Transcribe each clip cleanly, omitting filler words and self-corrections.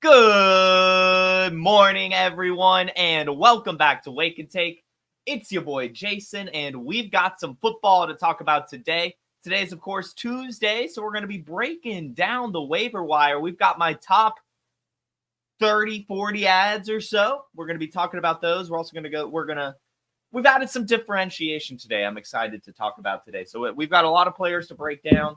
Good morning, everyone, and welcome back to Wake and Take. It's your boy, Jason, and we've got some football to talk about today. Today is, of course, Tuesday, so we're going to be breaking down the waiver wire. We've got my top 30, 40 ads or so. We're going to be talking about those. We're also going to go, we've added some differentiation today. I'm excited to talk about today. So we've got a lot of players to break down.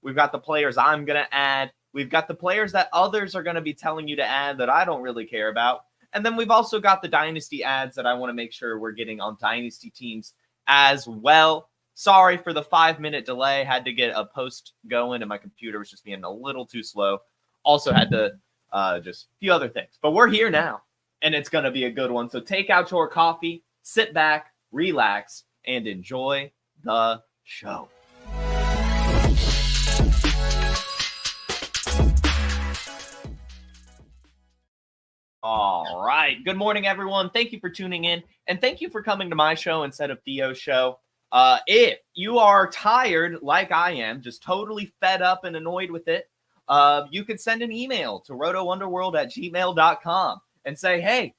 We've got the players I'm going to add. We've got the players that others are going to be telling you to add that I don't really care about. And then we've also got the Dynasty ads that I want to make sure we're getting on Dynasty teams as well. Sorry for the 5-minute delay. Had to get a post going, and my computer was just being a little too slow. Also had to just a few other things. But we're here now, and it's going to be a good one. So take out your coffee, sit back, relax, and enjoy the show. All right. Good morning, everyone. Thank you for tuning in, and thank you for coming to my show instead of Theo's show. If you are tired, like I am, just totally fed up and annoyed with it, you could send an email to rotounderworld@gmail.com and say, hey,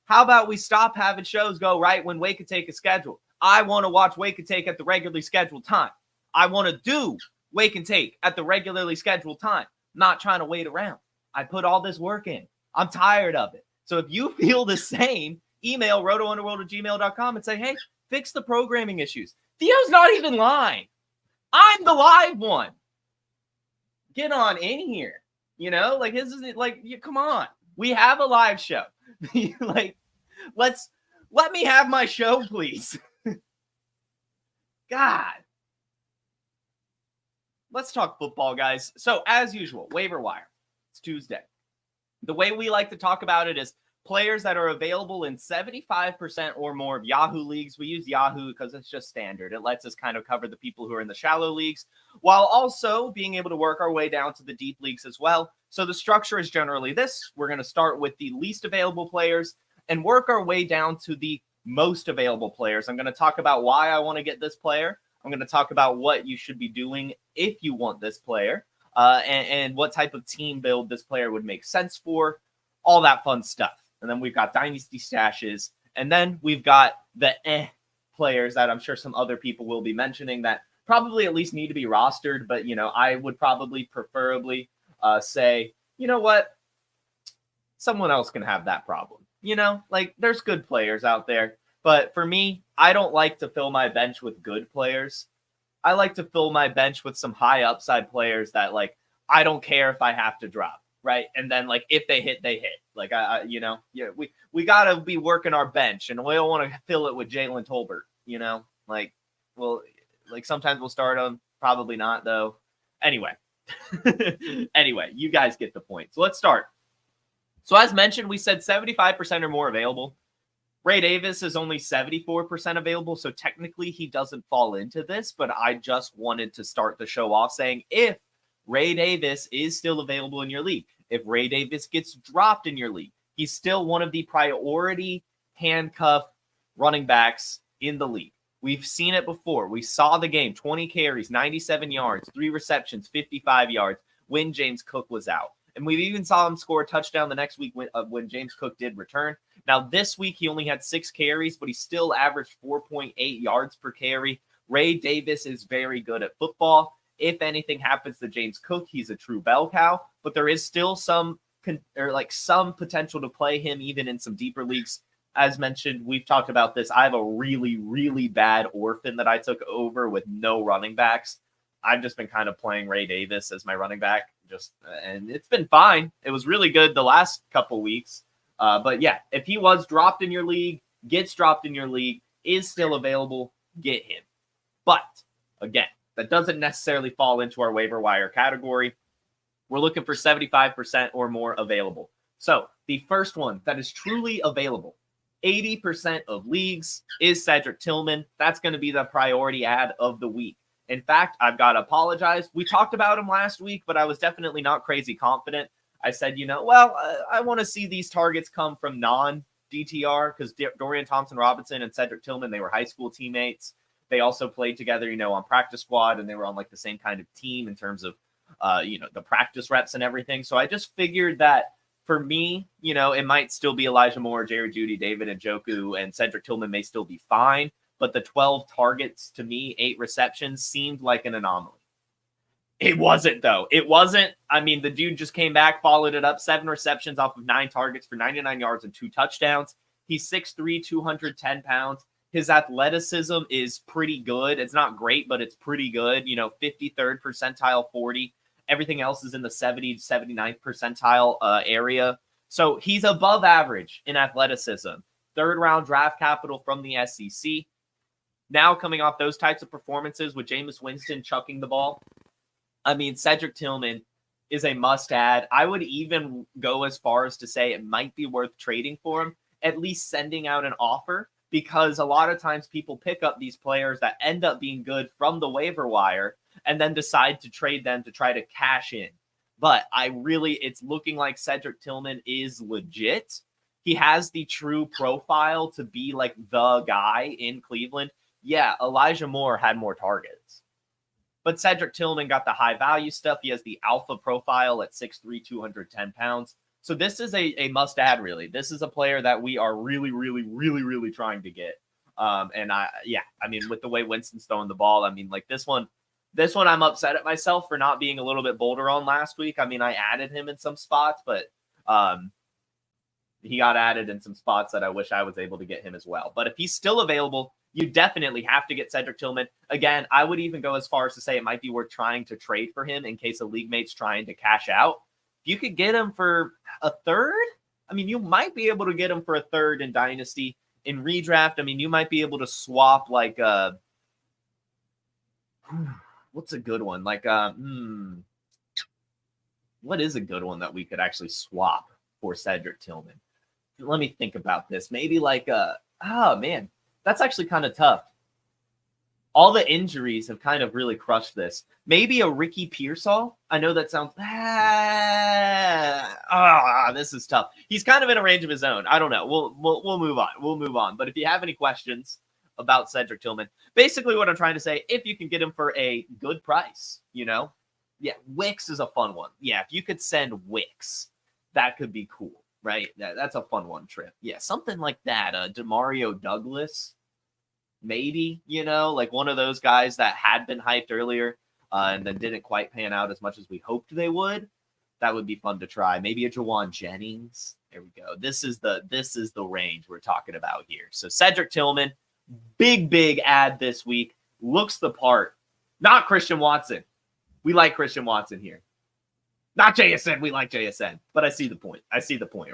how about we stop having shows go right when Wake and Take is scheduled? I want to watch Wake and Take at the regularly scheduled time. I want to do Wake and Take at the regularly scheduled time, not trying to wait around. I put all this work in. I'm tired of it. So if you feel the same, email rotounderworld@gmail.com and say, hey, fix the programming issues. Theo's not even live. I'm the live one. Get on in here. You know, like his is like, come on. We have a live show. Like, let me have my show, please. God. Let's talk football, guys. So as usual, waiver wire. It's Tuesday. The way we like to talk about it is players that are available in 75% or more of Yahoo leagues. We use Yahoo because it's just standard. It lets us kind of cover the people who are in the shallow leagues while also being able to work our way down to the deep leagues as well. So the structure is generally this. We're going to start with the least available players and work our way down to the most available players. I'm going to talk about why I want to get this player. I'm going to talk about what you should be doing if you want this player. And what type of team build this player would make sense for, all that fun stuff. And then we've got dynasty stashes, and then we've got the players that I'm sure some other people will be mentioning that probably at least need to be rostered. But, you know, I would probably preferably say, you know what, someone else can have that problem. You know, like there's good players out there. But for me, I don't like to fill my bench with good players. I like to fill my bench with some high upside players that, like, I don't care if I have to drop, right? And then, like, if they hit, they hit. Like, we got to be working our bench, and we don't want to fill it with Jalen Tolbert, you know? Like, well, like, sometimes we'll start them. Probably not, though. Anyway. Anyway, you guys get the point. So let's start. So as mentioned, we said 75% or more available. Ray Davis is only 74% available, so technically he doesn't fall into this, but I just wanted to start the show off saying if Ray Davis is still available in your league, if Ray Davis gets dropped in your league, he's still one of the priority handcuff running backs in the league. We've seen it before. We saw the game, 20 carries, 97 yards, 3 receptions, 55 yards when James Cook was out. And we even saw him score a touchdown the next week when James Cook did return. Now, this week, he only had 6 carries, but he still averaged 4.8 yards per carry. Ray Davis is very good at football. If anything happens to James Cook, he's a true bell cow. But there is still some potential to play him even in some deeper leagues. As mentioned, we've talked about this. I have a really, really bad orphan that I took over with no running backs. I've just been kind of playing Ray Davis as my running back, and it's been fine. It was really good the last couple weeks. But yeah, if he was dropped in your league, gets dropped in your league, is still available, get him. But again, that doesn't necessarily fall into our waiver wire category. We're looking for 75% or more available. So the first one that is truly available, 80% of leagues, is Cedric Tillman. That's going to be the priority ad of the week. In fact, I've got to apologize. We talked about him last week, but I was definitely not crazy confident. I said, I want to see these targets come from non-DTR because Dorian Thompson-Robinson and Cedric Tillman, they were high school teammates. They also played together, on practice squad, and they were on like the same kind of team in terms of, the practice reps and everything. So I just figured that For me, it might still be Elijah Moore, Jerry Jeudy, David Njoku, and Cedric Tillman may still be fine. But the 12 targets to me, 8 receptions seemed like an anomaly. It wasn't, though. It wasn't. I mean, the dude just came back, followed it up, 7 receptions off of 9 targets for 99 yards and 2 touchdowns. He's 6'3", 210 pounds. His athleticism is pretty good. It's not great, but it's pretty good. 53rd percentile, 40. Everything else is in the 70, 79th percentile area. So he's above average in athleticism. 3rd round draft capital from the SEC. Now coming off those types of performances with Jameis Winston chucking the ball, I mean, Cedric Tillman is a must-add. I would even go as far as to say it might be worth trading for him, at least sending out an offer, because a lot of times people pick up these players that end up being good from the waiver wire and then decide to trade them to try to cash in. But it's looking like Cedric Tillman is legit. He has the true profile to be like the guy in Cleveland. Yeah, Elijah Moore had more targets, but Cedric Tillman got the high value stuff. He has the alpha profile at 6'3", 210 pounds. So this is a must add, really. This is a player that we are really, really, really, really trying to get. With the way Winston's throwing the ball, this one I'm upset at myself for not being a little bit bolder on last week. I mean, I added him in some spots, but he got added in some spots that I wish I was able to get him as well. But if he's still available, you definitely have to get Cedric Tillman. Again, I would even go as far as to say it might be worth trying to trade for him in case a league mate's trying to cash out. If you could get him for a 3rd, you might be able to get him for a 3rd in Dynasty. In redraft, you might be able to swap what's a good one? What is a good one that we could actually swap for Cedric Tillman? Let me think about this. Maybe that's actually kind of tough. All the injuries have kind of really crushed this. Maybe a Ricky Pearsall. I know that sounds this is tough. He's kind of in a range of his own. I don't know. We'll move on. We'll move on. But if you have any questions about Cedric Tillman, basically what I'm trying to say, if you can get him for a good price, Wicks is a fun one. Yeah, if you could send Wicks, that could be cool, right? That's a fun one trip. Yeah, something like that. Demario Douglas. Maybe, one of those guys that had been hyped earlier and then didn't quite pan out as much as we hoped they would. That would be fun to try. Maybe a Jawan Jennings. There we go. This is the range we're talking about here. So Cedric Tillman, big add this week. Looks the part. Not Christian Watson. We like Christian Watson here. Not JSN. We like JSN. But I see the point.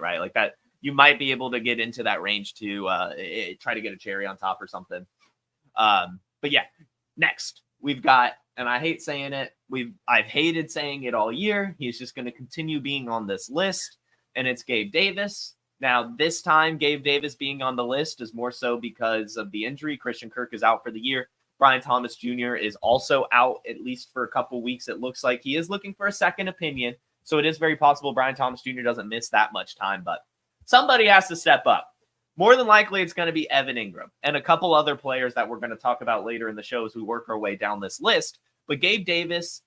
Right? Like that. You might be able to get into that range to try to get a cherry on top or something. But yeah, next we've got, and I hate saying it, I've hated saying it all year. He's just going to continue being on this list, and it's Gabe Davis. Now, this time, Gabe Davis being on the list is more so because of the injury. Christian Kirk is out for the year. Brian Thomas Jr. is also out, at least for a couple weeks. It looks like he is looking for a second opinion. So it is very possible Brian Thomas Jr. doesn't miss that much time, but somebody has to step up. More than likely, it's going to be Evan Ingram and a couple other players that we're going to talk about later in the show as we work our way down this list. But Gabe Davis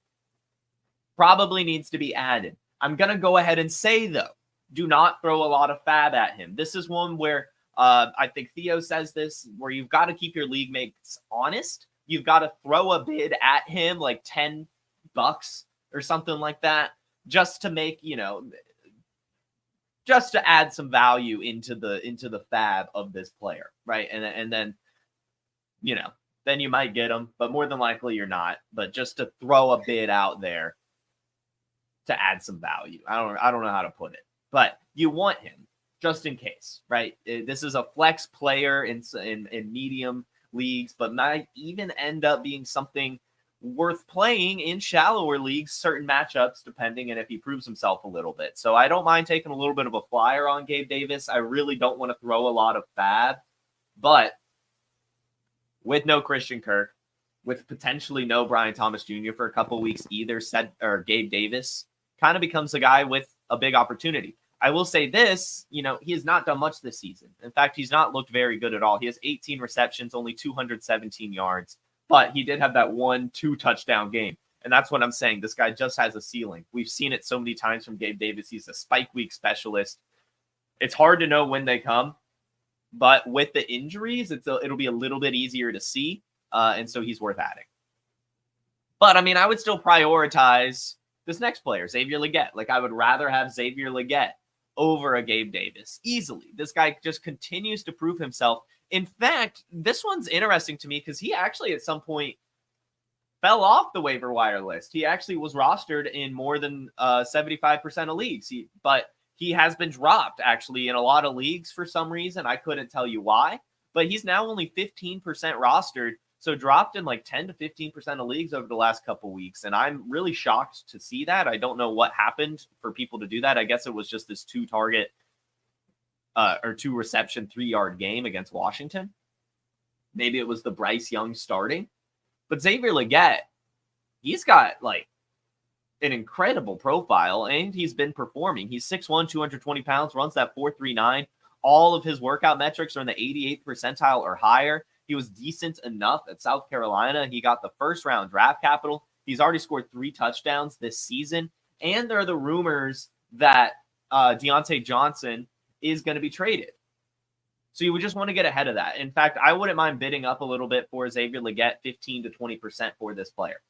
probably needs to be added. I'm going to go ahead and say, though, do not throw a lot of fab at him. This is one where I think Theo says this, where you've got to keep your league mates honest. You've got to throw a bid at him like $10 or something like that, just to make, just to add some value into the fab of this player, right? And then, then you might get him, but more than likely you're not. But just to throw a bid out there to add some value. I don't know how to put it, but you want him just in case, right? This is a flex player in medium leagues, but might even end up being something worth playing in shallower leagues, certain matchups, depending, and if he proves himself a little bit. So I don't mind taking a little bit of a flyer on Gabe Davis. I really don't want to throw a lot of fab, but with no Christian Kirk, with potentially no Brian Thomas Jr. for a couple weeks either, Gabe Davis kind of becomes a guy with a big opportunity. I will say this, he has not done much this season. In fact, he's not looked very good at all. He has 18 receptions, only 217 yards. But he did have that 1-2 touchdown game. And that's what I'm saying. This guy just has a ceiling. We've seen it so many times from Gabe Davis. He's a spike week specialist. It's hard to know when they come, but with the injuries, it'll be a little bit easier to see. And so he's worth adding. But I mean, I would still prioritize this next player, Xavier Legette. Like, I would rather have Xavier Legette over a Gabe Davis easily. This guy just continues to prove himself. In fact, this one's interesting to me because he actually at some point fell off the waiver wire list. He actually was rostered in more than 75% of leagues. But he has been dropped actually in a lot of leagues for some reason. I couldn't tell you why, but he's now only 15% rostered. So dropped in like 10 to 15% of leagues over the last couple weeks. And I'm really shocked to see that. I don't know what happened for people to do that. I guess it was just this 2 reception, 3-yard game against Washington. Maybe it was the Bryce Young starting. But Xavier Legette, he's got like an incredible profile and he's been performing. He's 6'1", 220 pounds, runs that 4.39. All of his workout metrics are in the 88th percentile or higher. He was decent enough at South Carolina. He got the first-round draft capital. He's already scored 3 touchdowns this season. And there are the rumors that Deontay Johnson is going to be traded. So you would just want to get ahead of that. In fact, I wouldn't mind bidding up a little bit for Xavier Legette, 15 to 20% for this player.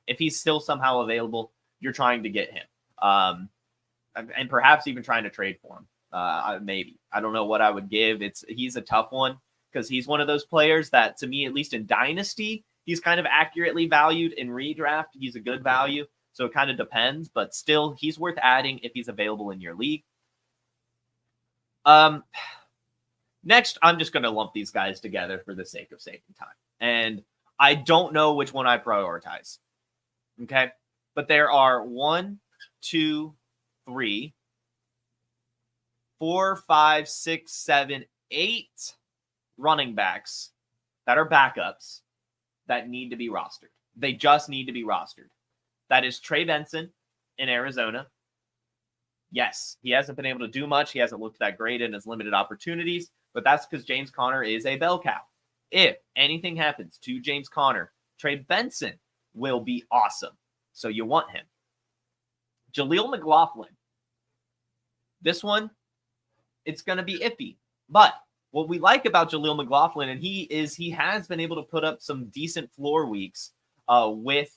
If he's still somehow available, you're trying to get him. And perhaps even trying to trade for him. Maybe. I don't know what I would give. He's a tough one. Because he's one of those players that, to me, at least in Dynasty, he's kind of accurately valued. In redraft, he's a good value. So it kind of depends. But still, he's worth adding if he's available in your league. Next, I'm just going to lump these guys together for the sake of saving time. And I don't know which one I prioritize. Okay? But there are 1, 2, 3, 4, 5, 6, 7, 8 running backs that are backups that need to be rostered. They just need to be rostered. That is Trey Benson in Arizona. Yes, he hasn't been able to do much. He hasn't looked that great in his limited opportunities, but that's because James Conner is a bell cow. If anything happens to James Conner, Trey Benson will be awesome. So you want him. Jaleel McLaughlin. This one, it's going to be iffy, but what we like about Jaleel McLaughlin, and he has been able to put up some decent floor weeks with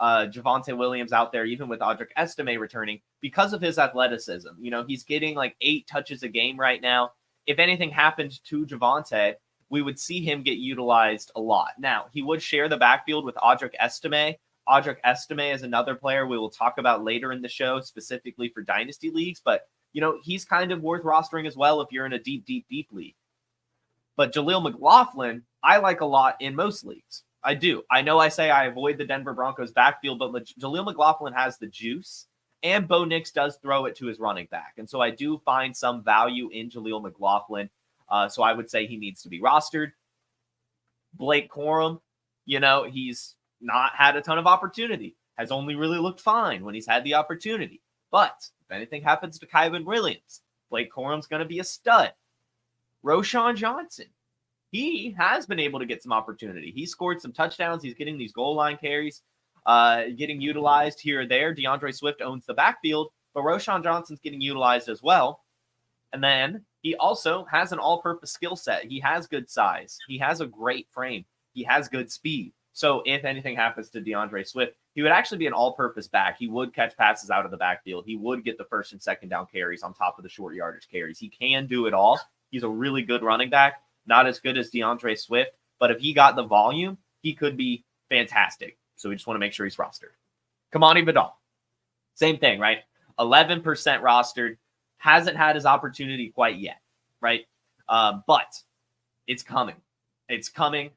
Javonte Williams out there, even with Audric Estime returning, because of his athleticism. You know, he's getting like 8 touches a game right now. If anything happened to Javonte, we would see him get utilized a lot. Now, he would share the backfield with Audric Estime. Audric Estime is another player we will talk about later in the show, specifically for Dynasty leagues, but you know, he's kind of worth rostering as well if you're in a deep league. But Jaleel McLaughlin, I like a lot in most leagues. I do. I know I say I avoid the Denver Broncos backfield, but Jaleel McLaughlin has the juice, and Bo Nix does throw it to his running back. And so I do find some value in Jaleel McLaughlin. So I would say he needs to be rostered. Blake Corum, you know, he's not had a ton of opportunity, has only really looked fine when he's had the opportunity. But if anything happens to Kyron Williams, Blake Corum's going to be a stud. Roschon Johnson, he has been able to get some opportunity. He scored some touchdowns. He's getting these goal line carries, getting utilized here or there. DeAndre Swift owns the backfield, but Roschon Johnson's getting utilized as well. And then he also has an all-purpose skill set. He has good size. He has a great frame. He has good speed. So if anything happens to DeAndre Swift, he would actually be an all-purpose back. He would catch passes out of the backfield. He would get the first and second down carries on top of the short yardage carries. He can do it all. He's a really good running back, not as good as DeAndre Swift, but if he got the volume, he could be fantastic. So we just want to make sure he's rostered. Kamani Vidal, same thing, right? 11% rostered, hasn't had his opportunity quite yet, right? But it's coming. It's coming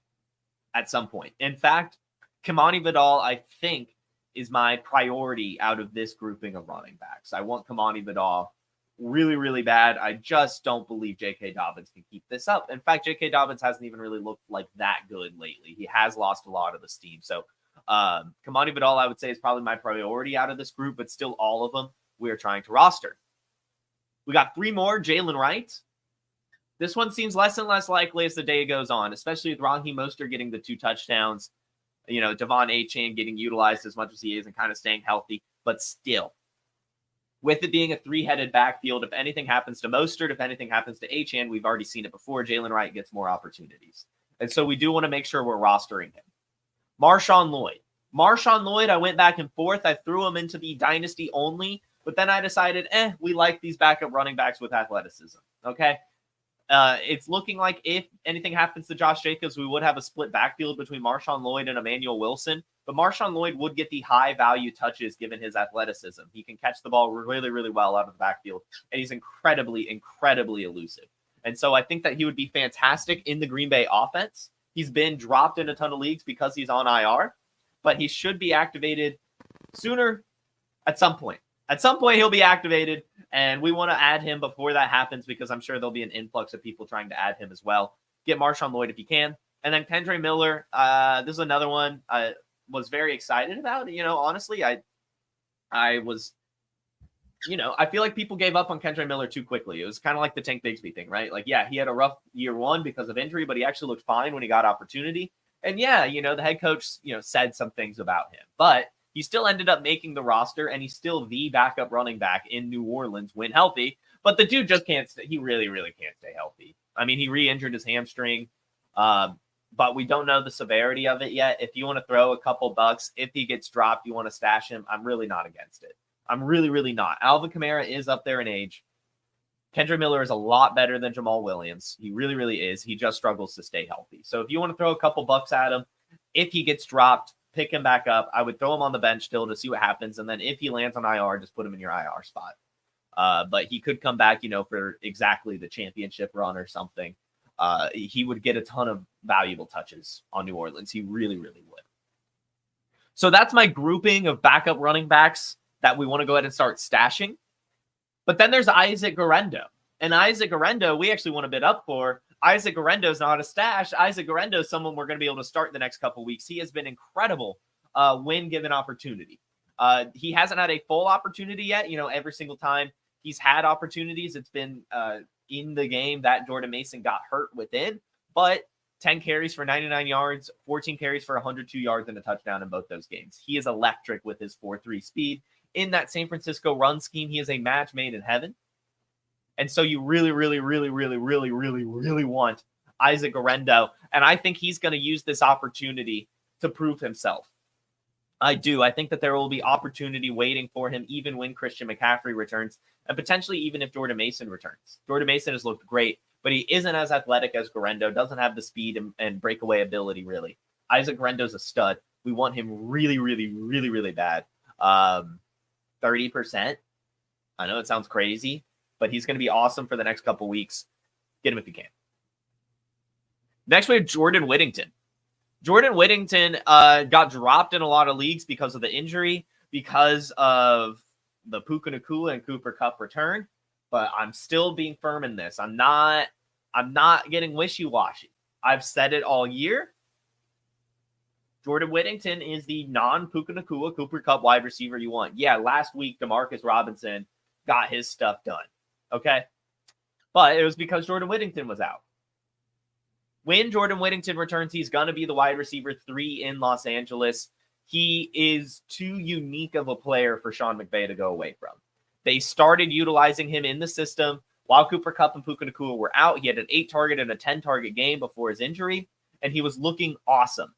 at some point. In fact, Kamani Vidal, I think, is my priority out of this grouping of running backs. I want Kamani Vidal really, really bad. I just don't believe J.K. Dobbins can keep this up. In fact, J.K. Dobbins hasn't even really looked like that good lately. He has lost a lot of the steam. So Kamani Vidal, I would say, is probably my priority out of this group, but still all of them we are trying to roster. We got 3 more. Jalen Wright. This one seems less and less likely as the day goes on, especially with Raheem Mostert getting the 2 touchdowns. Devon Achane getting utilized as much as he is and kind of staying healthy. But still, with it being a three-headed backfield, if anything happens to Mostert, if anything happens to Achane, we've already seen it before, Jalen Wright gets more opportunities. And so we do want to make sure we're rostering him. Marshon Lloyd, I went back and forth. I threw him into the dynasty only, but then I decided, we like these backup running backs with athleticism. Okay. It's looking like if anything happens to Josh Jacobs, we would have a split backfield between Marshon Lloyd and Emmanuel Wilson. But Marshon Lloyd would get the high value touches given his athleticism. He can catch the ball really, really well out of the backfield, and he's incredibly, incredibly elusive. And so I think that he would be fantastic in the Green Bay offense. He's been dropped in a ton of leagues because he's on IR, but he should be activated sooner at some point. At some point, he'll be activated, and we want to add him before that happens because I'm sure there'll be an influx of people trying to add him as well. Get Marshon Lloyd if you can. And then Kendre Miller, this is another one I was very excited about. Honestly, I was, I feel like people gave up on Kendre Miller too quickly. It was kind of like the Tank Bigsby thing, right? Like, yeah, he had a rough year one because of injury, but he actually looked fine when he got opportunity. And yeah, the head coach, said some things about him, but he still ended up making the roster, and he's still the backup running back in New Orleans when healthy. But the dude just can't stay. He really, really can't stay healthy. I mean, he re-injured his hamstring, but we don't know the severity of it yet. If you want to throw a couple bucks, if he gets dropped, you want to stash him, I'm really not against it. I'm really, really not. Alvin Kamara is up there in age. Kendre Miller is a lot better than Jamal Williams. He really, really is. He just struggles to stay healthy. So if you want to throw a couple bucks at him, if he gets dropped, pick him back up. I would throw him on the bench still to see what happens. And then if he lands on IR, just put him in your IR spot. But he could come back, for exactly the championship run or something. He would get a ton of valuable touches on New Orleans. He really, really would. So that's my grouping of backup running backs that we want to go ahead and start stashing. But then there's Isaac Guerendo. And Isaac Guerendo, we actually want to bid up for. Isaac Guerendo is not a stash. Isaac Guerendo is someone we're going to be able to start the next couple weeks. He has been incredible when given opportunity. He hasn't had a full opportunity yet. Every single time he's had opportunities, it's been in the game that Jordan Mason got hurt within. But 10 carries for 99 yards, 14 carries for 102 yards and a touchdown in both those games. He is electric with his 4.3 speed. In that San Francisco run scheme, he is a match made in heaven. And so you really, really, really, really, really, really, really want Isaac Guerendo. And I think he's going to use this opportunity to prove himself. I do. I think that there will be opportunity waiting for him even when Christian McCaffrey returns and potentially even if Jordan Mason returns. Jordan Mason has looked great, but he isn't as athletic as Guerendo, doesn't have the speed and breakaway ability, really. Isaac Guerendo's a stud. We want him really, really, really, really bad. 30%. I know it sounds crazy, but he's going to be awesome for the next couple weeks. Get him if you can. Next, we have Jordan Whittington. Jordan Whittington got dropped in a lot of leagues because of the injury, because of the Puka Nacua and Cooper Kupp return. But I'm still being firm in this. I'm not getting wishy-washy. I've said it all year. Jordan Whittington is the non-Puka Nacua Cooper Kupp wide receiver you want. Yeah, last week, Demarcus Robinson got his stuff done. Okay? But it was because Jordan Whittington was out. When Jordan Whittington returns, he's going to be the wide receiver 3 in Los Angeles. He is too unique of a player for Sean McVay to go away from. They started utilizing him in the system while Cooper Kupp and Puka Nacua were out. He had an 8-target and a 10-target game before his injury, and he was looking awesome.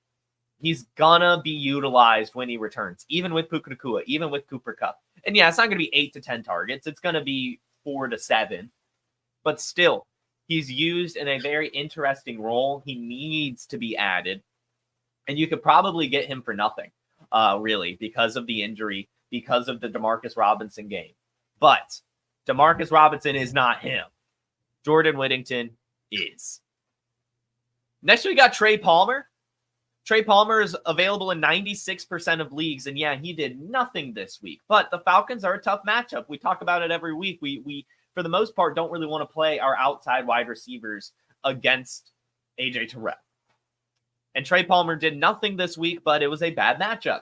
He's going to be utilized when he returns, even with Puka Nacua, even with Cooper Kupp. And yeah, it's not going to be 8 to 10 targets. It's going to be 4 to 7. But still, he's used in a very interesting role. He needs to be added. And you could probably get him for nothing, really, because of the injury, because of the Demarcus Robinson game. But Demarcus Robinson is not him. Jordan Whittington is. Next, we got Trey Palmer. Trey Palmer is available in 96% of leagues. And yeah, he did nothing this week. But the Falcons are a tough matchup. We talk about it every week. We for the most part, don't really want to play our outside wide receivers against A.J. Terrell. And Trey Palmer did nothing this week, but it was a bad matchup.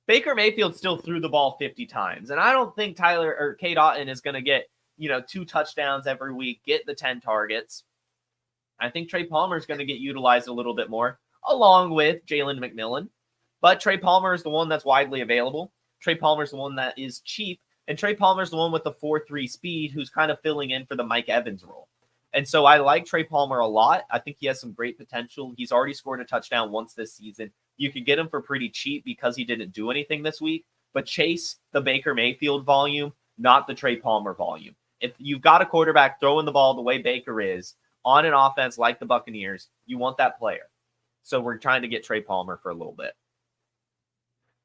Baker Mayfield still threw the ball 50 times. And I don't think Cade Otton is going to get, 2 touchdowns every week, get the 10 targets. I think Trey Palmer is going to get utilized a little bit more, along with Jalen McMillan. But Trey Palmer is the one that's widely available. Trey Palmer is the one that is cheap. And Trey Palmer is the one with the 4.3 speed who's kind of filling in for the Mike Evans role. And so I like Trey Palmer a lot. I think he has some great potential. He's already scored a touchdown once this season. You could get him for pretty cheap because he didn't do anything this week. But chase the Baker Mayfield volume, not the Trey Palmer volume. If you've got a quarterback throwing the ball the way Baker is on an offense like the Buccaneers, you want that player. So we're trying to get Trey Palmer for a little bit.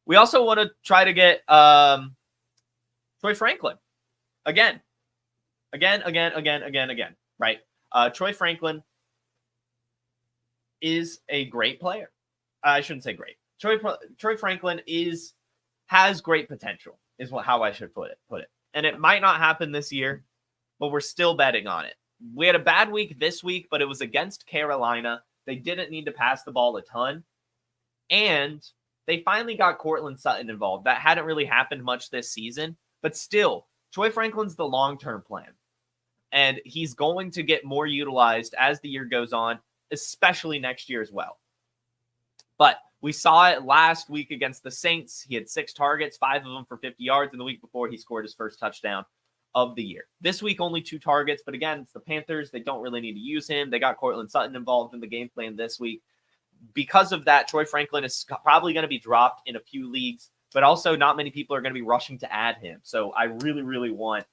We also want to try to get Troy Franklin. Again. Right? Troy Franklin is a great player. I shouldn't say great. Troy Franklin has great potential, is how I should put it. And it might not happen this year, but we're still betting on it. We had a bad week this week, but it was against Carolina. They didn't need to pass the ball a ton. And they finally got Courtland Sutton involved. That hadn't really happened much this season. But still, Troy Franklin's the long-term plan. And he's going to get more utilized as the year goes on, especially next year as well. But we saw it last week against the Saints. He had 6 targets, 5 of them for 50 yards. And the week before, he scored his first touchdown of the year. This week, only 2 targets. But again, it's the Panthers. They don't really need to use him. They got Courtland Sutton involved in the game plan this week. Because of that, Troy Franklin is probably going to be dropped in a few leagues. But also, not many people are going to be rushing to add him. So I really, really want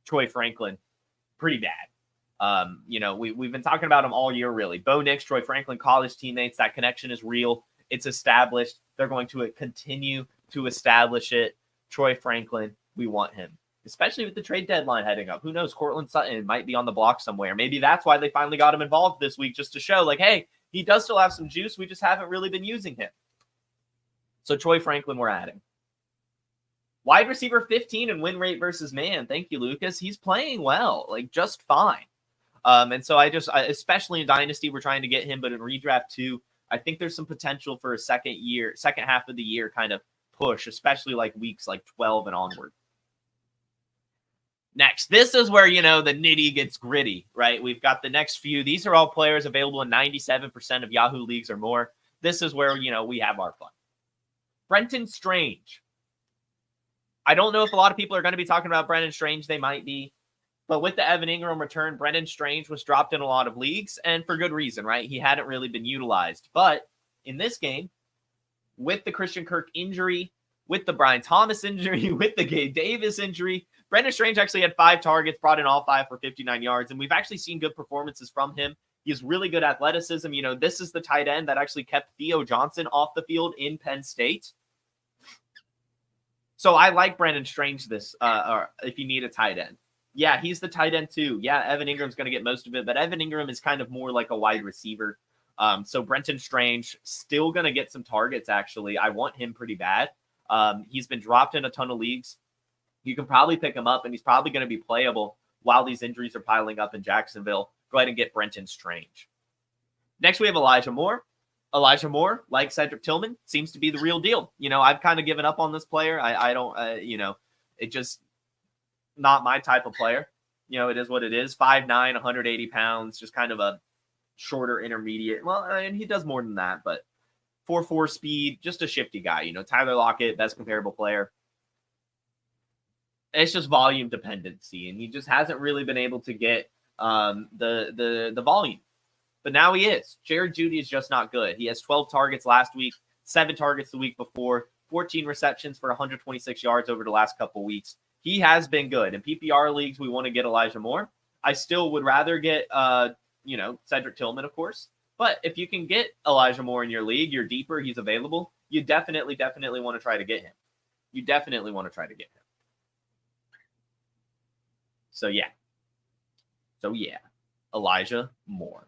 Troy Franklin pretty bad. We've been talking about him all year, really. Bo Nix, Troy Franklin, college teammates. That connection is real. It's established. They're going to continue to establish it. Troy Franklin, we want him, especially with the trade deadline heading up. Who knows? Courtland Sutton might be on the block somewhere. Maybe that's why they finally got him involved this week, just to show, like, hey, he does still have some juice. We just haven't really been using him. So Troy Franklin, we're adding. Wide receiver 15 and win rate versus man. Thank you, Lucas. He's playing well, like just fine. And so especially in Dynasty, we're trying to get him, but in redraft too, I think there's some potential for a second half of the year kind of push, especially like weeks like 12 and onward. Next, this is where, the nitty gets gritty, right? We've got the next few. These are all players available in 97% of Yahoo leagues or more. This is where, we have our fun. Brenton Strange. I don't know if a lot of people are going to be talking about Brenton Strange. They might be. But with the Evan Ingram return, Brenton Strange was dropped in a lot of leagues, and for good reason, right? He hadn't really been utilized. But in this game, with the Christian Kirk injury, with the Brian Thomas injury, with the Gabe Davis injury, Brenton Strange actually had 5 targets, brought in all 5 for 59 yards, and we've actually seen good performances from him. He has really good athleticism. This is the tight end that actually kept Theo Johnson off the field in Penn State. So I like Brenton Strange or if you need a tight end. Yeah, he's the tight end too. Yeah, Evan Ingram's going to get most of it, but Evan Ingram is kind of more like a wide receiver. So Brenton Strange still going to get some targets, actually. I want him pretty bad. He's been dropped in a ton of leagues. You can probably pick him up, and he's probably going to be playable while these injuries are piling up in Jacksonville. Go ahead and get Brenton Strange. Next, we have Elijah Moore. Elijah Moore, like Cedric Tillman, seems to be the real deal. I've kind of given up on this player. I don't, it just not my type of player. It is what it is. 5'9", 180 pounds, just kind of a shorter intermediate. Well, and he does more than that, but 4.4 speed, just a shifty guy. Tyler Lockett, best comparable player. It's just volume dependency, and he just hasn't really been able to get the volume. But now he is. Jared Jeudy is just not good. He has 12 targets last week, 7 targets the week before, 14 receptions for 126 yards over the last couple weeks. He has been good. In PPR leagues, we want to get Elijah Moore. I still would rather get, Cedric Tillman, of course. But if you can get Elijah Moore in your league, you're deeper, he's available, you definitely want to try to get him. You definitely want to try to get him. So, yeah. Elijah Moore.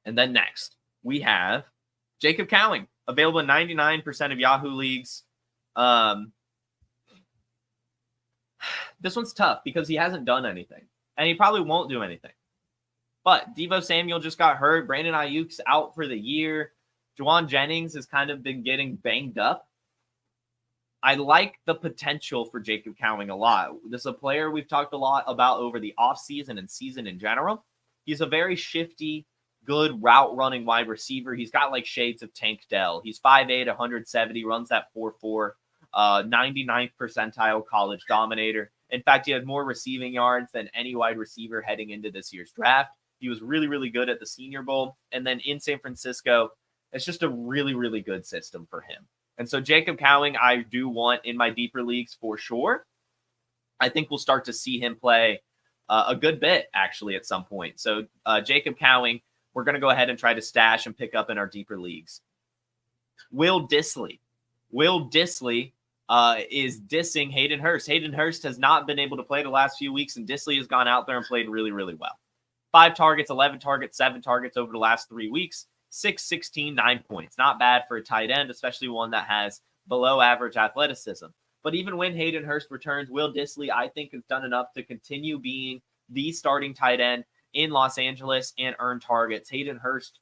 And then next, we have Jacob Cowing, available in 99% of Yahoo leagues. This one's tough because he hasn't done anything, and he probably won't do anything. But Deebo Samuel just got hurt. Brandon Ayuk's out for the year. Juwan Jennings has kind of been getting banged up. I like the potential for Jacob Cowing a lot. This is a player we've talked a lot about over the offseason and season in general. He's a very shifty, good route running wide receiver. He's got like shades of Tank Dell. He's 5'8", 170, runs that 4.4, 99th percentile college dominator. In fact, he had more receiving yards than any wide receiver heading into this year's draft. He was really, really good at the Senior Bowl. And then in San Francisco, it's just a really, really good system for him. And so Jacob Cowing, I do want in my deeper leagues for sure. I think we'll start to see him play a good bit, actually, at some point. So Jacob Cowing, we're going to go ahead and try to stash and pick up in our deeper leagues. Will Dissly. Will Dissly is dissing Hayden Hurst. Hayden Hurst has not been able to play the last few weeks, and Dissly has gone out there and played really, really well. 5 targets, 11 targets, 7 targets over the last 3 weeks. 6, 16, 9 points. Not bad for a tight end, especially one that has below average athleticism. But even when Hayden Hurst returns, Will Dissly, I think, has done enough to continue being the starting tight end in Los Angeles and earn targets. Hayden Hurst,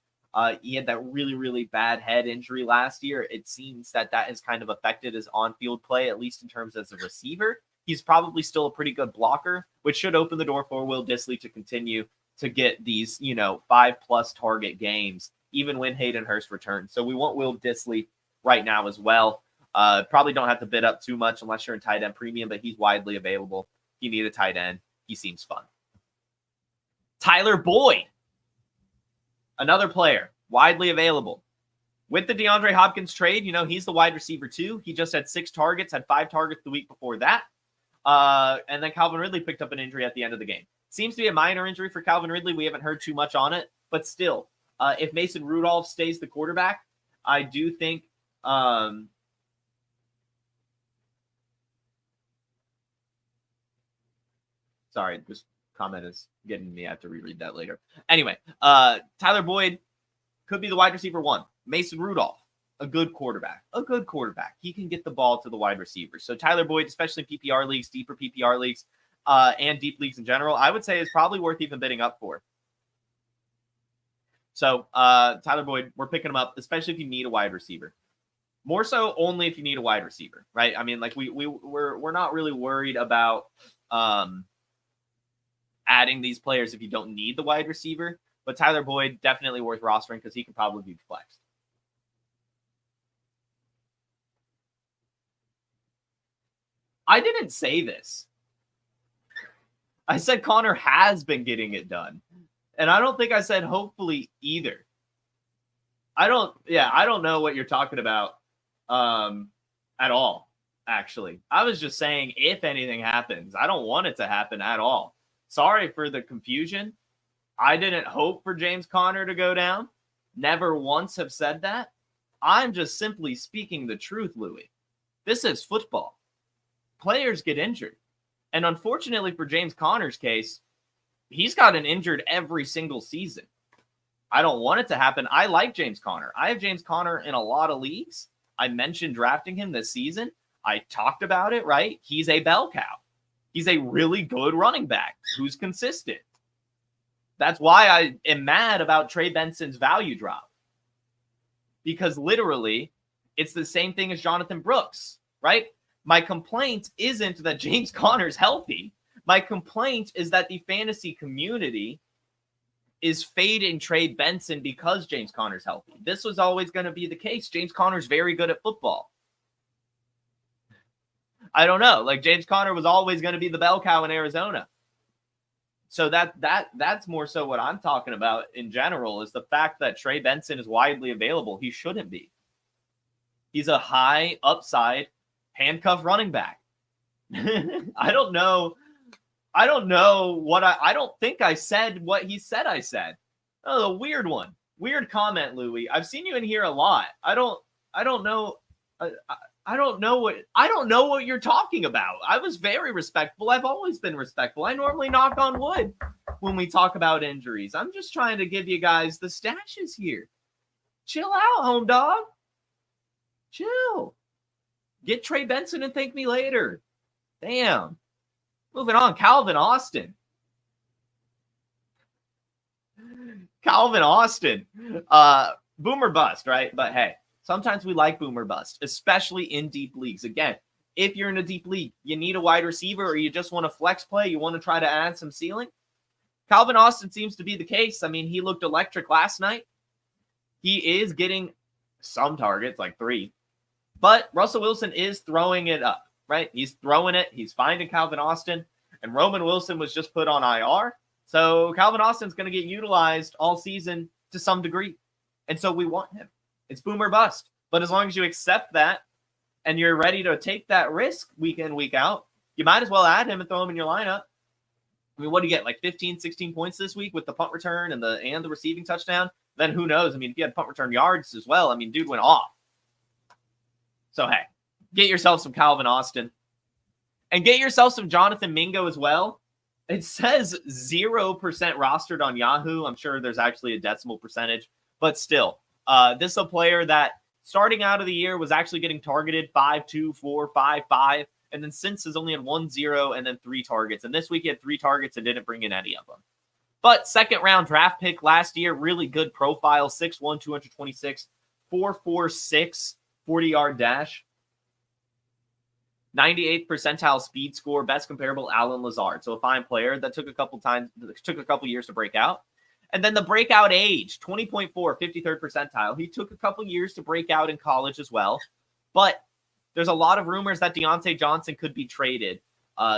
he had that really, really bad head injury last year. It seems that has kind of affected his on-field play, at least in terms as a receiver. He's probably still a pretty good blocker, which should open the door for Will Dissly to continue to get these, 5+ target games, even when Hayden Hurst returns. So we want Will Dissly right now as well. Probably don't have to bid up too much unless you're in tight end premium, but he's widely available. If you need a tight end, he seems fun. Tyler Boyd, another player, widely available. With the DeAndre Hopkins trade, he's the wide receiver too. He just had 6 targets, had 5 targets the week before that. And then Calvin Ridley picked up an injury at the end of the game. Seems to be a minor injury for Calvin Ridley. We haven't heard too much on it, but still, if Mason Rudolph stays the quarterback, I do think sorry, this comment is getting me. I have to reread that later. Anyway, Tyler Boyd could be the wide receiver 1. Mason Rudolph, a good quarterback. He can get the ball to the wide receiver. So Tyler Boyd, especially in PPR leagues, deeper PPR leagues, and deep leagues in general, I would say is probably worth even bidding up for. So Tyler Boyd, we're picking him up, especially if you need a wide receiver. More so only if you need a wide receiver, right? I mean, like we're not really worried about adding these players if you don't need the wide receiver. But Tyler Boyd, definitely worth rostering because he could probably be flexed. I didn't say this. I said Connor has been getting it done. And I don't think I said hopefully either. I don't know what you're talking about at all, actually. I was just saying if anything happens. I don't want it to happen at all. Sorry for the confusion. I didn't hope for James Conner to go down. Never once have said that. I'm just simply speaking the truth, Louis. This is football. Players get injured. And unfortunately for James Conner's case, he's gotten injured every single season. I don't want it to happen. I like James Conner. I have James Conner in a lot of leagues. I mentioned drafting him this season. I talked about it, right? He's a bell cow. He's a really good running back who's consistent. That's why I am mad about Trey Benson's value drop. Because literally, it's the same thing as Jonathan Brooks, right? My complaint isn't that James Conner's healthy. My complaint is that the fantasy community is fading Trey Benson because James Conner's healthy. This was always going to be the case. James Conner's very good at football. I don't know. Like James Conner was always going to be the bell cow in Arizona. So that's more so what I'm talking about in general is the fact that Trey Benson is widely available. He shouldn't be. He's a high upside handcuff running back. I don't know what I don't think I said what he said I said. Oh, a weird one. Weird comment, Louis. I've seen you in here a lot. I don't know what you're talking about. I was very respectful. I've always been respectful. I normally knock on wood when we talk about injuries. I'm just trying to give you guys the stashes here. Chill out, home dog. Chill. Get Trey Benson and thank me later. Damn. Moving on, Calvin Austin. Boomer bust, right? But hey, sometimes we like boomer bust, especially in deep leagues. Again, if you're in a deep league, you need a wide receiver or you just want to flex play, you want to try to add some ceiling, Calvin Austin seems to be the case. I mean, he looked electric last night. He is getting some targets, like 3. But Russell Wilson is throwing it up, right? He's throwing it. He's finding Calvin Austin. And Roman Wilson was just put on IR. So Calvin Austin's going to get utilized all season to some degree. And so we want him. It's boom or bust. But as long as you accept that and you're ready to take that risk week in, week out, you might as well add him and throw him in your lineup. I mean, what do you get? Like 15, 16 points this week with the punt return and the receiving touchdown? Then who knows? I mean, if you had punt return yards as well, I mean, dude went off. So, hey, get yourself some Calvin Austin. And get yourself some Jonathan Mingo as well. It says 0% rostered on Yahoo. I'm sure there's actually a decimal percentage. But still, this is a player that starting out of the year was actually getting targeted 5-2, 4, 5, 5. And then since has only had 1-0 and then 3 targets. And this week he had 3 targets and didn't bring in any of them. But second round draft pick last year, really good profile, 6'1", 226, 4.46, 40-yard dash. 98th percentile speed score, best comparable Alan Lazard. So a fine player that took a couple years to break out. And then the breakout age, 20.4, 53rd percentile. He took a couple years to break out in college as well. But there's a lot of rumors that Deontay Johnson could be traded.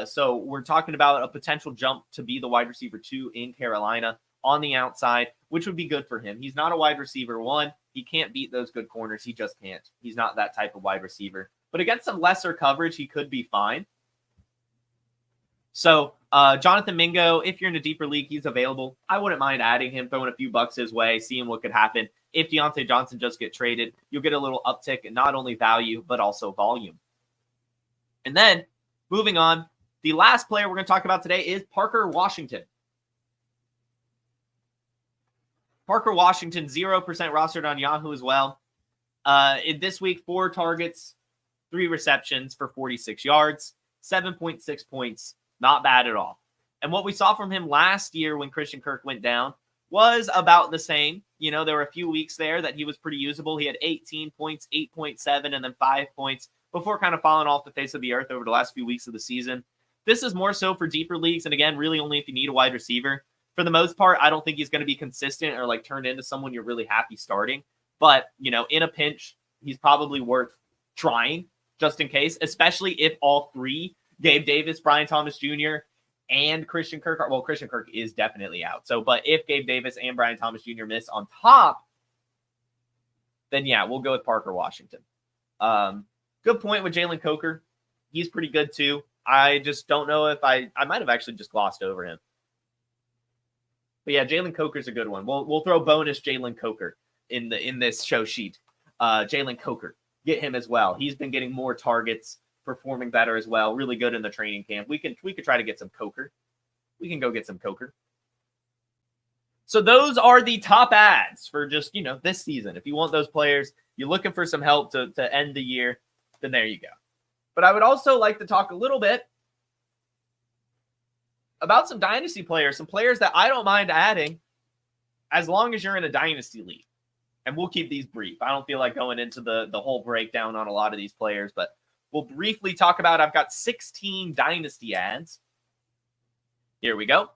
So we're talking about a potential jump to be the wide receiver 2 in Carolina on the outside, which would be good for him. He's not a wide receiver 1. He can't beat those good corners. He just can't. He's not that type of wide receiver. But against some lesser coverage, he could be fine. So Jonathan Mingo, if you're in a deeper league, he's available. I wouldn't mind adding him, throwing a few bucks his way, seeing what could happen. If Deontay Johnson just get traded, you'll get a little uptick in not only value, but also volume. And then moving on, the last player we're going to talk about today is Parker Washington. Parker Washington, 0% rostered on Yahoo as well. This week, 4 targets, 3 receptions for 46 yards, 7.6 points. Not bad at all. And what we saw from him last year when Christian Kirk went down was about the same. You know, there were a few weeks there that he was pretty usable. He had 18 points, 8.7, and then 5 points before kind of falling off the face of the earth over the last few weeks of the season. This is more so for deeper leagues. And again, really only if you need a wide receiver. For the most part, I don't think he's going to be consistent or like turn into someone you're really happy starting. But, you know, in a pinch, he's probably worth trying just in case, especially if all 3, Gabe Davis, Brian Thomas Jr., and Christian Kirk are, well, Christian Kirk is definitely out. So, but if Gabe Davis and Brian Thomas Jr. miss on top, then yeah, we'll go with Parker Washington. Good point with Jalen Coker. He's pretty good too. I just don't know if I might have actually just glossed over him. But yeah, Jalen Coker's a good one. We'll throw bonus Jalen Coker in this show sheet. Jalen Coker, get him as well. He's been getting more targets, performing better as well. Really good in the training camp. We could try to get some Coker. We can go get some Coker. So those are the top ads for just, you know, this season. If you want those players, you're looking for some help to end the year, then there you go. But I would also like to talk a little bit about some dynasty players, some players that I don't mind adding as long as you're in a dynasty league. And we'll keep these brief. I don't feel like going into the whole breakdown on a lot of these players, but we'll briefly talk about, I've got 16 dynasty ads. Here we go.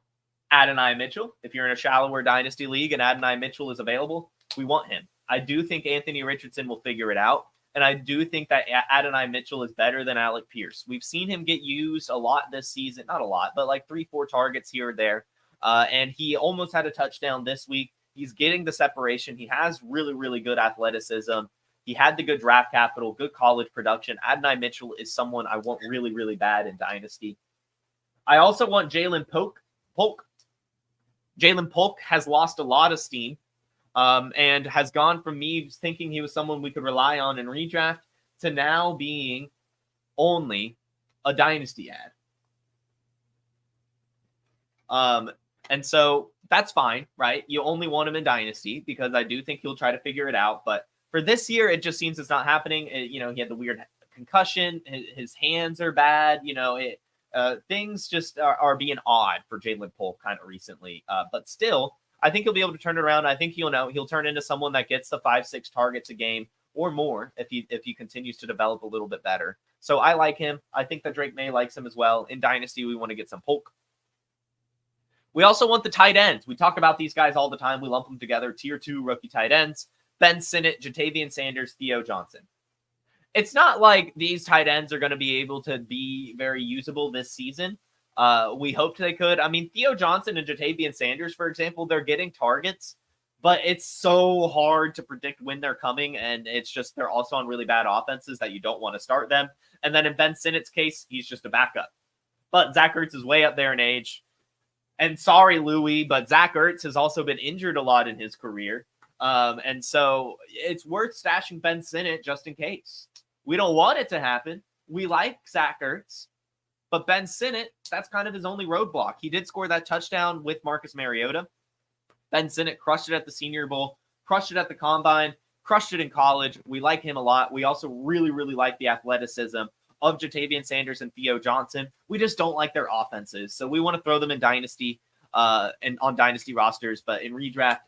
Adonai Mitchell. If you're in a shallower dynasty league and Adonai Mitchell is available, we want him. I do think Anthony Richardson will figure it out. And I do think that Adonai Mitchell is better than Alec Pierce. We've seen him get used a lot this season. Not a lot, but like 3-4 targets here or there. And he almost had a touchdown this week. He's getting the separation. He has really, really good athleticism. He had the good draft capital, good college production. Adonai Mitchell is someone I want really, really bad in Dynasty. I also want Jalen Polk. Jalen Polk has lost a lot of steam and has gone from me thinking he was someone we could rely on in redraft to now being only a Dynasty ad. And so that's fine, right? You only want him in Dynasty because I do think he'll try to figure it out. But for this year, it just seems it's not happening. He had the weird concussion. His hands are bad. Things just are being odd for Jalen Polk kind of recently. But still, I think he'll be able to turn it around. I think he'll turn into someone that gets the 5-6 targets a game or more if he continues to develop a little bit better. So I like him. I think that Drake May likes him as well. In Dynasty, we want to get some Polk. We also want the tight ends. We talk about these guys all the time. We lump them together. Tier 2 rookie tight ends. Ben Sinnott, Jatavian Sanders, Theo Johnson. It's not like these tight ends are going to be able to be very usable this season. We hoped they could. I mean, Theo Johnson and Jatavian Sanders, for example, they're getting targets, but it's so hard to predict when they're coming, and it's just they're also on really bad offenses that you don't want to start them. And then in Ben Sinnott's case, he's just a backup. But Zach Ertz is way up there in age. And sorry, Louis, but Zach Ertz has also been injured a lot in his career. And so it's worth stashing Ben Sinnott just in case. We don't want it to happen. We like Zach Ertz. But Ben Sinnott, that's kind of his only roadblock. He did score that touchdown with Marcus Mariota. Ben Sinnott crushed it at the Senior Bowl, crushed it at the Combine, crushed it in college. We like him a lot. We also really, really like the athleticism of Jatavian Sanders and Theo Johnson. We just don't like their offenses. So we want to throw them in Dynasty and on Dynasty rosters, but in redraft,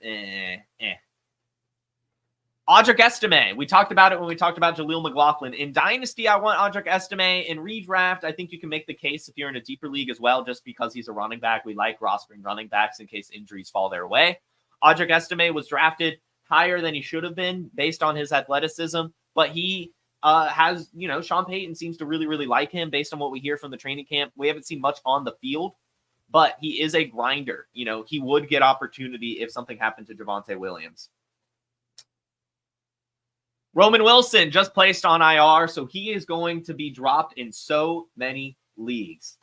Audric Estime. We talked about it when we talked about Jaleel McLaughlin. In Dynasty, I want Audric Estime. In redraft, I think you can make the case if you're in a deeper league as well, just because he's a running back. We like rostering running backs in case injuries fall their way. Audric Estime was drafted higher than he should have been based on his athleticism, but he has, Sean Payton seems to really, really like him based on what we hear from the training camp. We haven't seen much on the field, but he is a grinder. He would get opportunity if something happened to Javonte Williams. Roman Wilson just placed on IR, so he is going to be dropped in so many leagues.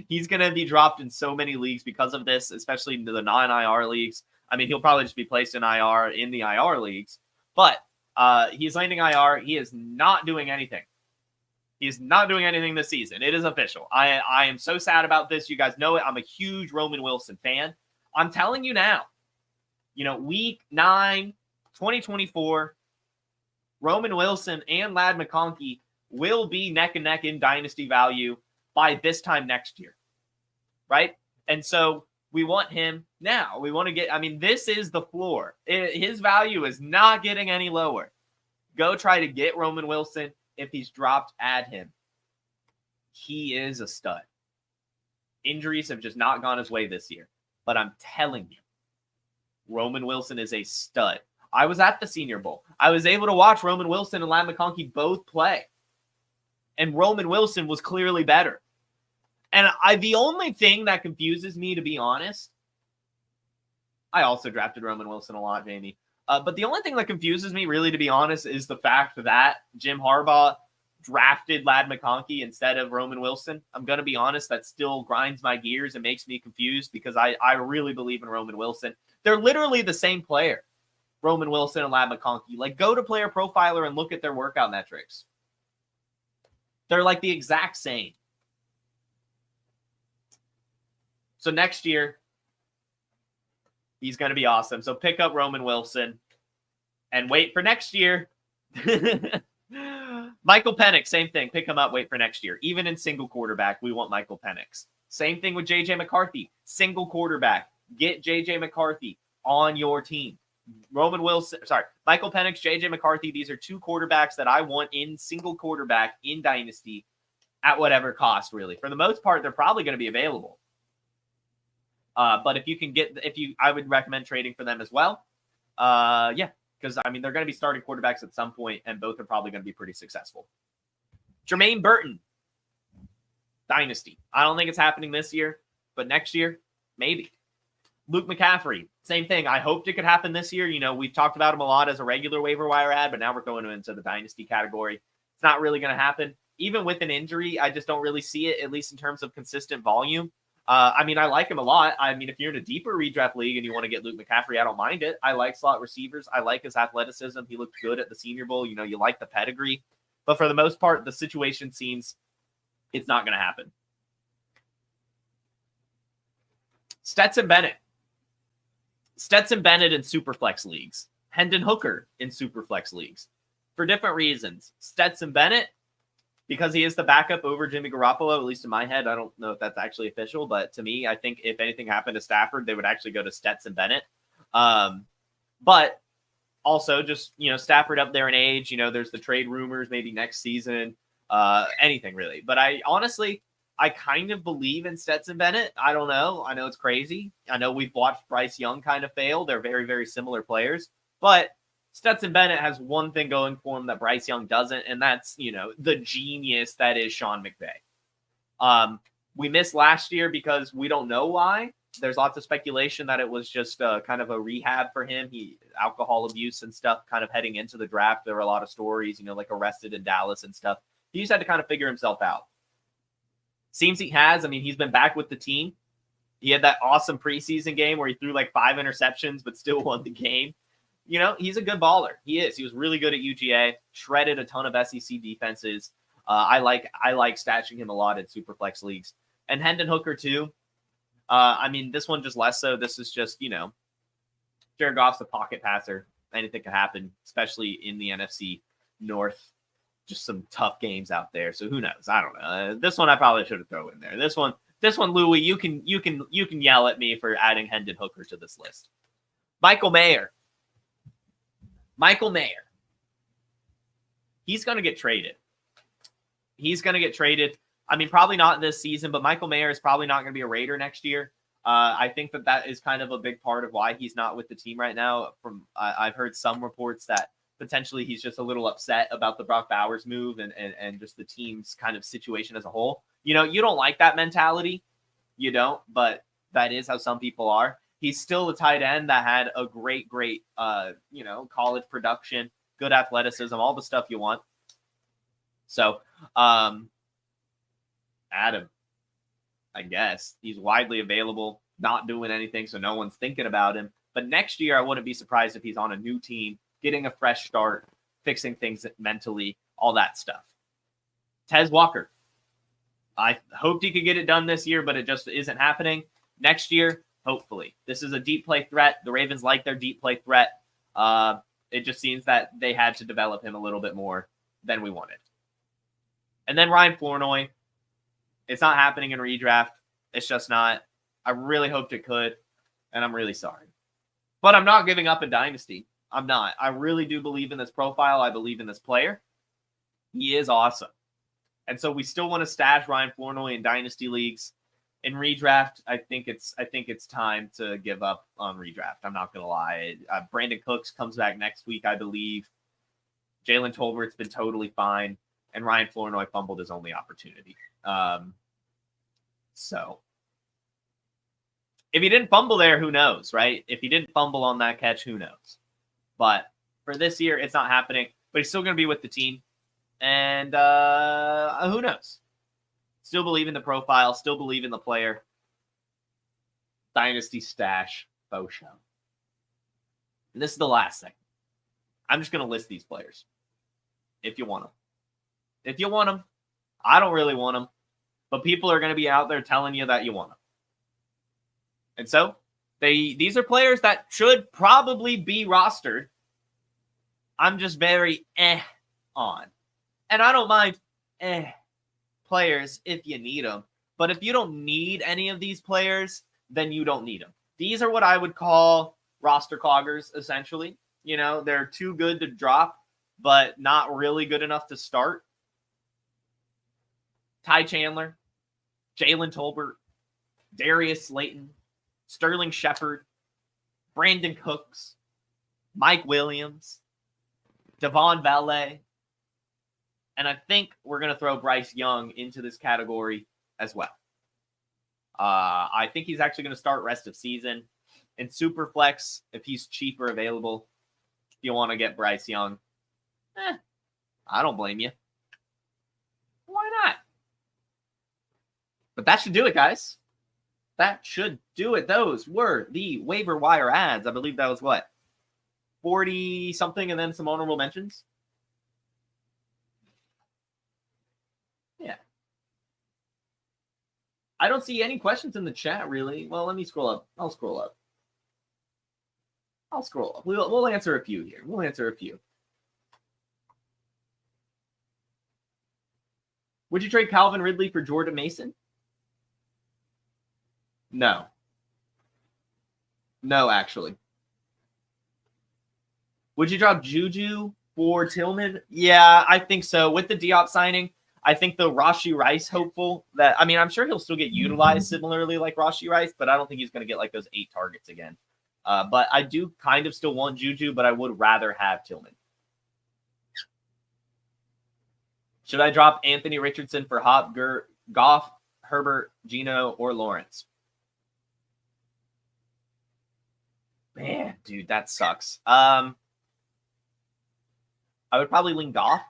He's going to be dropped in so many leagues because of this, especially the non-IR leagues. I mean, he'll probably just be placed in IR in the IR leagues, but he's landing IR. He is not doing anything. He's not doing anything this season. It is official. I am so sad about this. You guys know it. I'm a huge Roman Wilson fan. I'm telling you now, week 9, 2024, Roman Wilson and Ladd McConkey will be neck and neck in dynasty value by this time next year, right? And so we want him now. We want to get, this is the floor. His value is not getting any lower. Go try to get Roman Wilson. If he's dropped, add him. He is a stud. Injuries have just not gone his way this year. But I'm telling you, Roman Wilson is a stud. I was at the Senior Bowl. I was able to watch Roman Wilson and Ladd McConkey both play. And Roman Wilson was clearly better. And the only thing that confuses me, to be honest, I also drafted Roman Wilson a lot, Jamie. But the only thing that confuses me, really, to be honest, is the fact that Jim Harbaugh drafted Ladd McConkey instead of Roman Wilson. I'm going to be honest, that still grinds my gears and makes me confused because I really believe in Roman Wilson. They're literally the same player, Roman Wilson and Ladd McConkey. Go to Player Profiler and look at their workout metrics. They're like the exact same. So next year, he's going to be awesome. So pick up Roman Wilson and wait for next year. Michael Penix, same thing. Pick him up, wait for next year. Even in single quarterback, we want Michael Penix. Same thing with J.J. McCarthy. Single quarterback. Get J.J. McCarthy on your team. Michael Penix, J.J. McCarthy. These are two quarterbacks that I want in single quarterback in Dynasty at whatever cost, really. For the most part, they're probably going to be available. But if you can I would recommend trading for them as well. Because they're going to be starting quarterbacks at some point, and both are probably going to be pretty successful. Jermaine Burton, Dynasty. I don't think it's happening this year, but next year, maybe. Luke McCaffrey, same thing. I hoped it could happen this year. We've talked about him a lot as a regular waiver wire ad, but now we're going into the Dynasty category. It's not really going to happen. Even with an injury, I just don't really see it, at least in terms of consistent volume. I like him a lot. If you're in a deeper redraft league and you want to get Luke McCaffrey, I don't mind it. I like slot receivers. I like his athleticism. He looked good at the Senior Bowl. You like the pedigree. But for the most part, the situation seems it's not going to happen. Stetson Bennett in Superflex leagues. Hendon Hooker in Superflex leagues. For different reasons. Stetson Bennett, because he is the backup over Jimmy Garoppolo, at least in my head. I don't know if that's actually official, but to me, I think if anything happened to Stafford, they would actually go to Stetson Bennett. But also just, Stafford up there in age, there's the trade rumors, maybe next season, anything really. But I I kind of believe in Stetson Bennett. I don't know. I know it's crazy. I know we've watched Bryce Young kind of fail. They're very, very similar players. But Stetson Bennett has one thing going for him that Bryce Young doesn't, and that's, the genius that is Sean McVay. We missed last year because we don't know why. There's lots of speculation that it was just kind of a rehab for him. Alcohol abuse and stuff kind of heading into the draft. There were a lot of stories, like arrested in Dallas and stuff. He just had to kind of figure himself out. Seems he has. I mean, he's been back with the team. He had that awesome preseason game where he threw like 5 interceptions, but still won the game. He's a good baller. He is. He was really good at UGA, shredded a ton of SEC defenses. I like stashing him a lot in Superflex leagues. And Hendon Hooker too. I mean, this one just less so. This is just, Jared Goff's a pocket passer. Anything can happen, especially in the NFC North. Just some tough games out there. So who knows? I don't know. This one I probably should have thrown in there. This one, Louis, you can yell at me for adding Hendon Hooker to this list. Michael Mayer. He's going to get traded. I mean, probably not this season, but Michael Mayer is probably not going to be a Raider next year. I think that is kind of a big part of why he's not with the team right now. I've heard some reports that potentially he's just a little upset about the Brock Bowers move and just the team's kind of situation as a whole. You don't like that mentality. You don't, but that is how some people are. He's still a tight end that had a great, college production, good athleticism, all the stuff you want. So, Adam, I guess he's widely available, not doing anything, so no one's thinking about him. But next year, I wouldn't be surprised if he's on a new team, getting a fresh start, fixing things mentally, all that stuff. Tez Walker. I hoped he could get it done this year, but it just isn't happening. Next year, hopefully. This is a deep play threat. The Ravens like their deep play threat. It just seems that they had to develop him a little bit more than we wanted. And then Ryan Flournoy. It's not happening in redraft. It's just not. I really hoped it could, and I'm really sorry. But I'm not giving up in Dynasty. I'm not. I really do believe in this profile. I believe in this player. He is awesome. And so we still want to stash Ryan Flournoy in Dynasty leagues. In redraft, I think it's time to give up on redraft. I'm not going to lie. Brandon Cooks comes back next week, I believe. Jalen Tolbert's been totally fine. And Ryan Flournoy fumbled his only opportunity. So if he didn't fumble there, who knows, right? If he didn't fumble on that catch, who knows? But for this year, it's not happening. But he's still going to be with the team. And who knows? Still believe in the profile. Still believe in the player. Dynasty stash. Faux show. And this is the last thing. I'm just going to list these players. If you want them. If you want them. I don't really want them. But people are going to be out there telling you that you want them. And so, these are players that should probably be rostered. I'm just very on. And I don't mind players if you need them. But if you don't need any of these players, then you don't need them. These are what I would call roster cloggers, essentially. They're too good to drop, but not really good enough to start. Ty Chandler, Jalen Tolbert, Darius Slayton, Sterling Shepard, Brandon Cooks, Mike Williams, Devon Valet, and I think we're going to throw Bryce Young into this category as well. I think he's actually going to start rest of season. In Superflex, if he's cheaper available, if you want to get Bryce Young, I don't blame you. Why not? But that should do it, guys. That should do it. Those were the waiver wire ads. I believe that was what? 40 something and then some honorable mentions. Yeah. I don't see any questions in the chat, really. Well, let me scroll up. I'll scroll up. We'll answer a few here. Would you trade Calvin Ridley for Jordan Mason? No, actually. Would you drop Juju for Tillman? Yeah, I think so. With the Diop signing, I think the Rashee Rice hopeful that, I mean, I'm sure he'll still get utilized similarly like Rashee Rice, but I don't think he's going to get like those 8 targets again. But I do kind of still want Juju, but I would rather have Tillman. Should I drop Anthony Richardson for Hop, Goff, Herbert, Geno, or Lawrence? Man, dude, that sucks. I would probably lean Goff.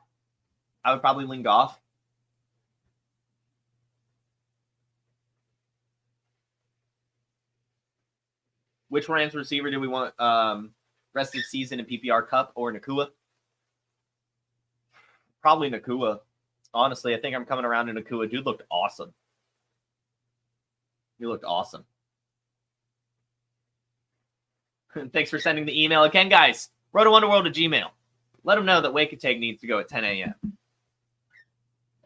Which Rams receiver do we want rest of the season in PPR Cup or Nakua? Probably Nakua. Honestly, I think I'm coming around to Nakua. Dude looked awesome. He looked awesome. Thanks for sending the email again, guys. RotoWonderworld at Gmail. Let them know that Wake and Take needs to go at 10 a.m.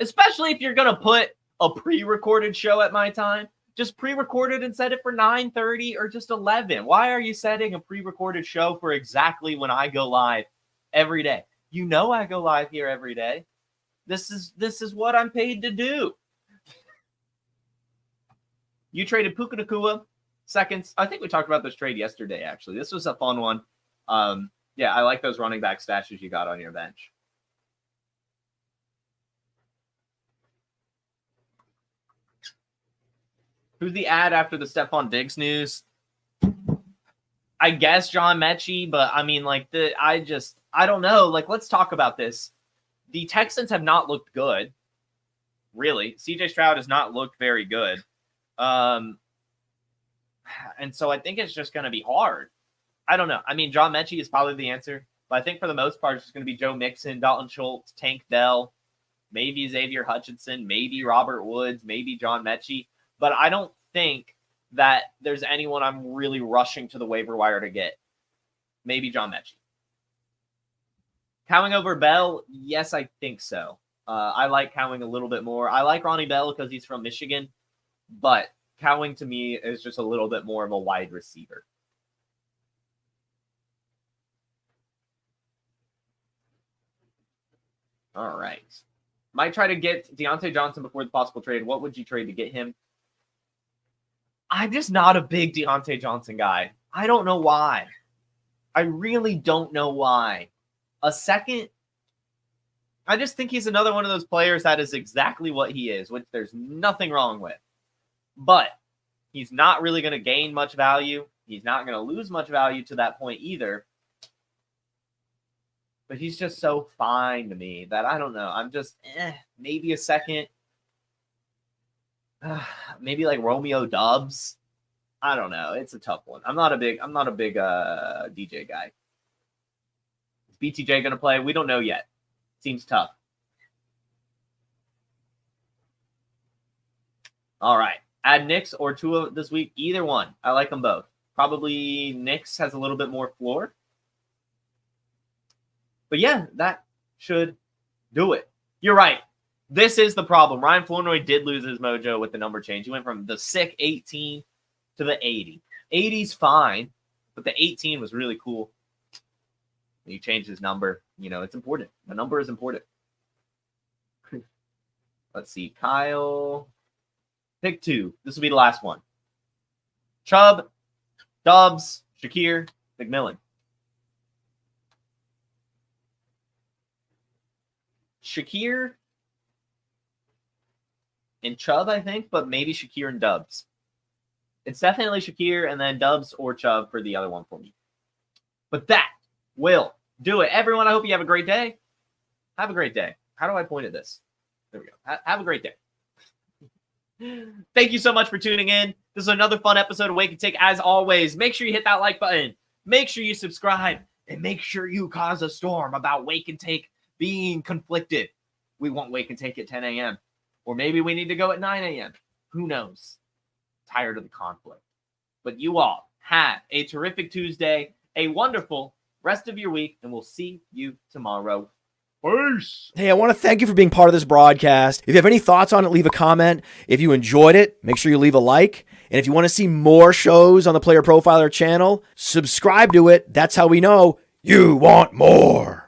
Especially if you're going to put a pre-recorded show at my time. Just pre-record it and set it for 9:30 or just 11. Why are you setting a pre-recorded show for exactly when I go live every day? You know I go live here every day. This is what I'm paid to do. You traded Puka Nacua seconds. I think we talked about this trade yesterday, actually. This was a fun one. Yeah, I like those running back stashes you got on your bench. Who's the ad after the Stephon Diggs news? I guess John Mechie, but I mean, like, I don't know. Like, let's talk about this. The Texans have not looked good, really. CJ Stroud has not looked very good. And so I think it's just going to be hard. I don't know. I mean, John Mechie is probably the answer, but I think for the most part, it's just going to be Joe Mixon, Dalton Schultz, Tank Dell, maybe Xavier Hutchinson, maybe Robert Woods, maybe John Mechie. But I don't think that there's anyone I'm really rushing to the waiver wire to get. Maybe John Mechie. Cowing over Bell? Yes, I think so. I like Cowing a little bit more. I like Ronnie Bell because he's from Michigan, but Cowing to me is just a little bit more of a wide receiver. All right. Might try to get Deontay Johnson before the possible trade. What would you trade to get him? I'm just not a big Deontay Johnson guy. I don't know why. I really don't know why. A second, I just think he's another one of those players that is exactly what he is, which there's nothing wrong with. But he's not really going to gain much value. He's not going to lose much value to that point either. But he's just so fine to me that I don't know. I'm just, maybe a second. Maybe like Romeo Doubs. I don't know. It's a tough one. I'm not a big DJ guy. Is BTJ going to play? We don't know yet. Seems tough. All right. Add Knicks or Tua this week. Either one. I like them both. Probably Knicks has a little bit more floor. But yeah, that should do it. You're right. This is the problem. Ryan Flournoy did lose his mojo with the number change. He went from the sick 18 to the 80. 80's fine, but the 18 was really cool. He changed his number. You know, it's important. The number is important. Let's see. Kyle. Pick 2. This will be the last one. Chubb, Dobbs, Shakir, McMillan. Shakir and Chubb, I think, but maybe Shakir and Dubs. It's definitely Shakir and then Dubs or Chubb for the other one for me. But that will do it. Everyone, I hope you have a great day. Have a great day. How do I point at this? There we go. Have a great day. Thank you so much for tuning in. This is another fun episode of Wake and Take. As always, make sure you hit that like button. Make sure you subscribe. And make sure you cause a storm about Wake and Take being conflicted. We want Wake and Take at 10 a.m. Or maybe we need to go at 9 a.m. Who knows? Tired of the conflict. But you all have a terrific Tuesday, a wonderful rest of your week, and we'll see you tomorrow. Peace. Hey, I want to thank you for being part of this broadcast. If you have any thoughts on it, leave a comment. If you enjoyed it, make sure you leave a like. And if you want to see more shows on the Player Profiler channel, subscribe to it. That's how we know you want more.